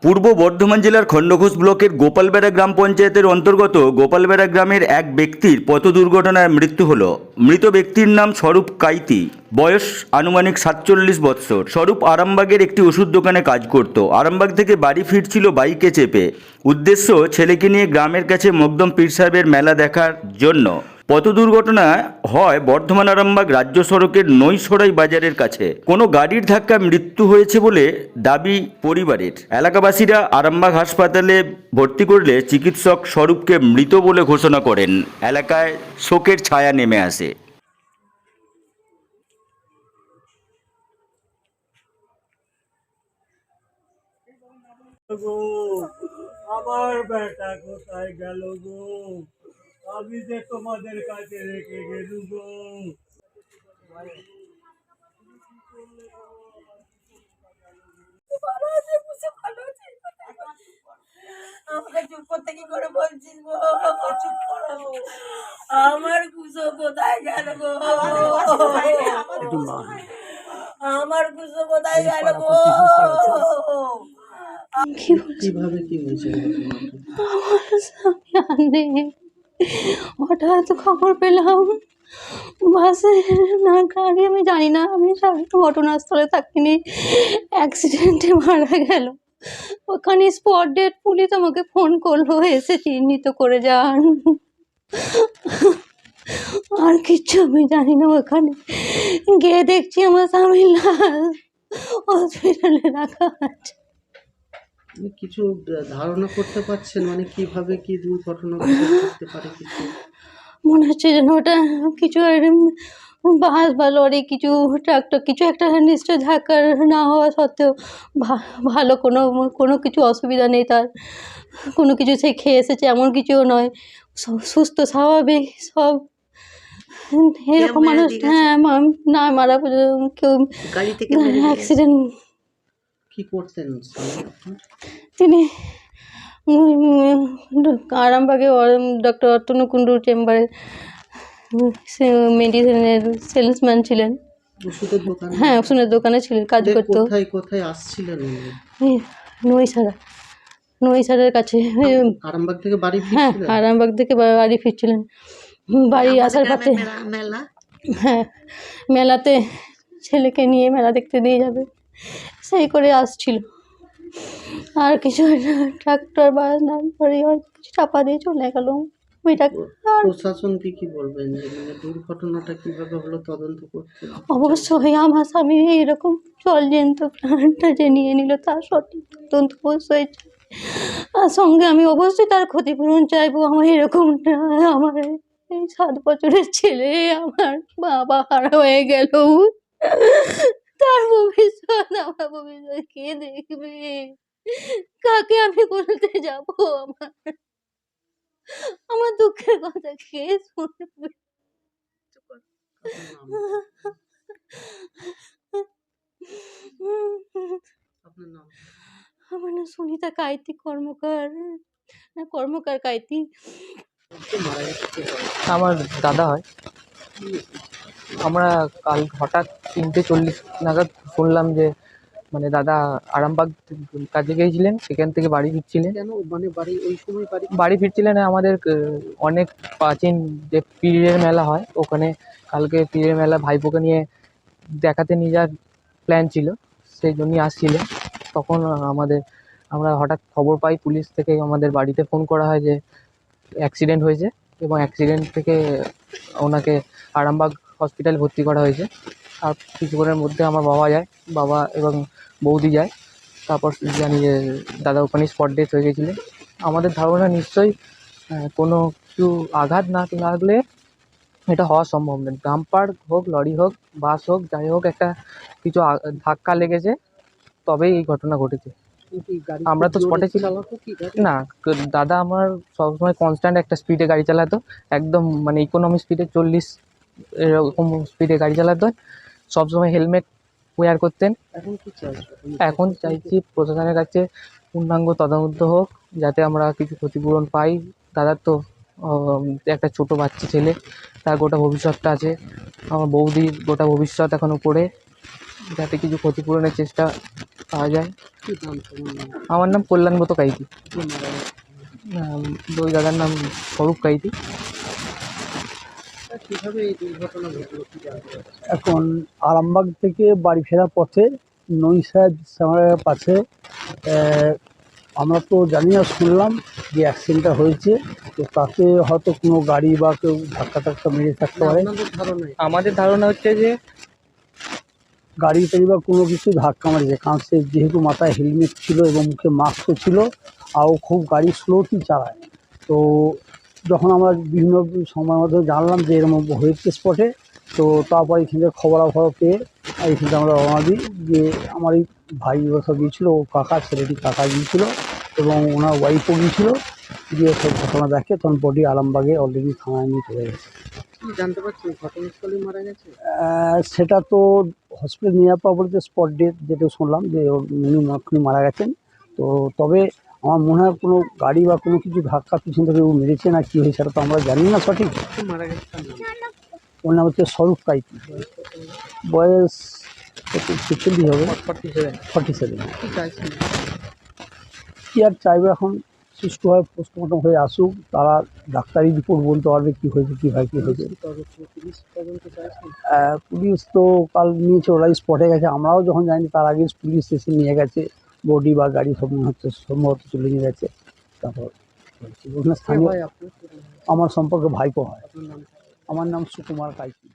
পূর্ব বর্ধমান জেলার খণ্ডঘোষ ব্লকের গোপালবেড়া গ্রাম পঞ্চায়েতের অন্তর্গত গোপালবেড়া গ্রামের এক ব্যক্তির পথ দুর্ঘটনায় মৃত্যু হলো। মৃত ব্যক্তির নাম স্বরূপ কাইতি, বয়স আনুমানিক 47 বৎসর। স্বরূপ আরামবাগের একটি ওষুধ দোকানে কাজ করত। আরামবাগ থেকে বাড়ি ফিরছিল বাইকে চেপে। উদ্দেশ্য ছেলেকে নিয়ে গ্রামের কাছে মকদম পীর সাহেবের মেলা দেখার জন্য। পথ দুর্ঘটনা হয় বর্ধমান আরামবাগ রাজ্য সড়কের নৈসরাই বাজারের কাছে। কোনো গাড়ির ধাক্কায় মৃত্যু হয়েছে বলে দাবি পরিবারের। এলাকাবাসীরা আরামবাগ হাসপাতালে ভর্তি করলে চিকিৎসক স্বরূপকে মৃত বলে ঘোষণা করেন। এলাকায় শোকের ছায়া নেমে আসে। গো আমার বেটা কোথায় গেল গো, আমি যে তোমাদের কাছে রেখে গেলু গো। আমাকে চুপ করতে কি করে বলছিস গো? আমার কুসো কোথায় গেল গো? আমার কুসো কোথায় গেল গো? কিভাবে কি হয়েছে? আমার স্বামী আর নেই। হঠাৎ খবর পেলাম বাসে না গাড়ি, আমি জানি না, আমি ঘটনাস্থলে থাকিনি, অ্যাক্সিডেন্টে মারা গেল। ওখানে স্পট ডেট পুলিশ আমাকে ফোন করলো, এসে চিহ্নিত করে যান। আর কিচ্ছু আমি জানি না। ওখানে গিয়ে দেখছি আমার স্বামীর লাশ হসপিটালে রাখা আছে। কিছু ধারণা করতে পারছেন মানে কিভাবে কি দুর্ঘটনা ঘটতে পারে? কিছু মনে হচ্ছে যেন ওটা কিছু বাস বা লরি, কিছু ট্রাক্টর, কিছু একটা নিশ্চয় ধাক্কা না হওয়া সত্ত্বেও ভালো কোনো কিছু অসুবিধা নেই তার, কোনো কিছু সে খেয়ে এসেছে এমন কিছুও নয়, সুস্থ স্বাভাবিক সব। এরকম মানুষ না মারা কেউ গাড়ি থেকে অ্যাক্সিডেন্ট। কি করতেন তিনি আরামবাগে ডক্টর অর্তনু কুণ্ডুর চেম্বারে মেডিসিনের সেলসম্যান ছিলেন। ওষুধের দোকান? হ্যাঁ, ওষুধের দোকানে ছিলেন, কাজ করতো। কোথায় কোথায় আসছিলেন? নৈসারের কাছে। আরামবাগ থেকে বাড়ি হ্যাঁ, ফিরছিলেন? আরামবাগ থেকে বাড়ি ফিরছিলেন। বাড়ি আসার পথে হ্যাঁ, মেলাতে ছেলেকে নিয়ে মেলা দেখতে দিয়ে যাবে সেই করে আসছিল। আর কিছু ট্রাক্টর বা লরি কিছু চাপা দিয়ে চলে গেল। প্রশাসনকে কি বলবেন যে মানে দুর্ঘটনাটা কিভাবে হলো তদন্ত করতে? অবশ্যই আমার স্বামী এরকম জলজন্ত প্রাণটা যে নিয়ে নিল তার সঠিক তদন্ত অবশ্যই চাই। আর সঙ্গে আমি অবশ্যই তার ক্ষতিপূরণ চাইবো। আমার এরকমটা, আমার এই 7 বছরের ছেলে আমার বাবা হারা হয়ে গেল, তার ভবিষ্যৎ, আমার ভবিষ্যৎ কে দেখবে? কাকে আমি বলতে যাব? আমার দুঃখের কথা কে শুনবে? আপনার নাম? আমার নাম সুনিতা কাইতি কর্মকার কাইতি। আমার দাদা হয়। আমরা কাল হঠাৎ 3:40 নাগাদ শুনলাম যে মানে দাদা আরামবাগ কাজে গিয়েছিলেন, সেখান থেকে বাড়ি ফিরছিলেন। কেন মানে বাড়ি ওই সময় বাড়ি ফিরছিলেন আমাদের অনেক প্রাচীন যে পীরের মেলা হয়, ওখানে কালকে পীরের মেলা ভাইপোকে নিয়ে দেখাতে নিয়ে যাওয়ার প্ল্যান ছিল, সেই জন্যই আসছিলেন। তখন আমরা হঠাৎ খবর পাই পুলিশ থেকে, আমাদের বাড়িতে ফোন করা হয় যে অ্যাক্সিডেন্ট হয়েছে এবং অ্যাক্সিডেন্ট থেকে ওনাকে আরামবাগ হসপিটালে ভর্তি করা হয়েছে। আর কিছুক্ষণের মধ্যে আমার বাবা এবং বৌদি যায়। তারপর জানি যে দাদা ওখানে স্পট ডেথ হয়ে গেছিলেন। আমাদের ধারণা নিশ্চয়ই কোনো কিছু আঘাত না লাগলে এটা হওয়া সম্ভব নয়। ডাম্পার হোক, লরি হোক, বাস হোক, যাই হোক, একটা কিছু ধাক্কা লেগেছে তবেই এই ঘটনা ঘটেছে। আমরা তো স্পটে ছিলাম না। দাদা আমার সবসময় কনস্ট্যান্ট একটা স্পিডে গাড়ি চালাতো, একদম মানে ইকোনমি স্পিডে 40 এরকম স্পিডে গাড়ি চালাতো। সবসময় হেলমেট ওয়্যার করতেন। এখন চাইছি প্রশাসনের কাছে পূর্ণাঙ্গ তদন্ত হোক, যাতে আমরা কিছু ক্ষতিপূরণ পাই। দাদার তো একটা ছোট বাচ্চা ছেলে, তার গোটা ভবিষ্যৎটা আছে। আমার বৌদির গোটা ভবিষ্যৎ এখন উপরে, যাতে কিছু ক্ষতিপূরণের চেষ্টা পাওয়া যায়। কি নাম তোমার নাম? আমার নাম কল্যাণব্রত কাইতি। কে মারা গেছে? ওই দাদার নাম স্বরূপ কাইতি। কিভাবে এই দুর্ঘটনা ঘটলো কি জানতে পারছি? এখন আরামবাগ থেকে বাড়ি ফেরার পথে নৈসাদ শ্যামার পাশে আমরা তো জানি না, শুনলাম যে অ্যাক্সিডেন্টটা হয়েছে, তো তাতে হয়তো কোনো গাড়ি বা কেউ ধাক্কা টাক্কা মেরে থাকতে পারে। আপনাদের ধারণায় আমাদের ধারণা হচ্ছে যে গাড়ি টাড়ি বা কোনো কিছু ধাক্কা মারিছে, কারণ সে যেহেতু মাথায় হেলমেট ছিল এবং মুখে মাস্কও ছিল, আর ও খুব গাড়ি স্লোতি চালায়। তো যখন আমরা বিভিন্ন সময়ের মধ্যে জানলাম যে এরকম হয়েছে স্পটে, তো তারপর এখান থেকে খবরাখবর পেয়ে এইখান থেকে আমরা রওনা দিই। যে আমার এই ভাই সব গিয়েছিলো, ও কাকা, ছেলেটি কাকা গিয়েছিল এবং ওনার ওয়াইফও গিয়েছিলো, গিয়ে সব ঘটনা দেখে, তখন বডি আরামবাগে অলরেডি থানায় নিয়ে চলে গেছে। কি জানতে পারছেন ঘটনাস্থলে মারা গেছে? সেটা তো হসপিটাল নিয়ে যাওয়া বলতে স্পট ডেট যেটা শুনলাম যে উনি এখনই মারা গেছেন। তো তবে আমার মনে হয় কোনো গাড়ি বা কোনো কিছু ধাক্কা পিছন থেকে ও মেরেছে না কি হয়েছে সেটা তো আমরা জানি না সঠিক। কে মারা গেছে তার নাম? ওর নাম হচ্ছে স্বরূপ কাইতি, বয়স 46 হবে, 47। কি চাইছেন? কি আর চাইবে এখন, সুষ্ঠুভাবে পোস্টমর্টম হয়ে আসুক, তারা ডাক্তারি রিপোর্ট বলতে পারবে কী হয়েছে, কীভাবে কী হয়েছে। পুলিশ তদন্ত চাইছেন? পুলিশ তো কাল নিয়েছে, ওরাই স্পটে গেছে, আমরাও যখন যাইনি তার আগে পুলিশ এসে নিয়ে গেছে বডি বা গাড়ি, সব মনে হচ্ছে সম্ভবত তুলে নিয়ে গেছে। তারপর ওখানে কে স্থানীয় হয় আপনার? আমার সম্পর্কে ভাইপো হয়। আপনার নাম? আমার নাম সুকুমার কাইতি।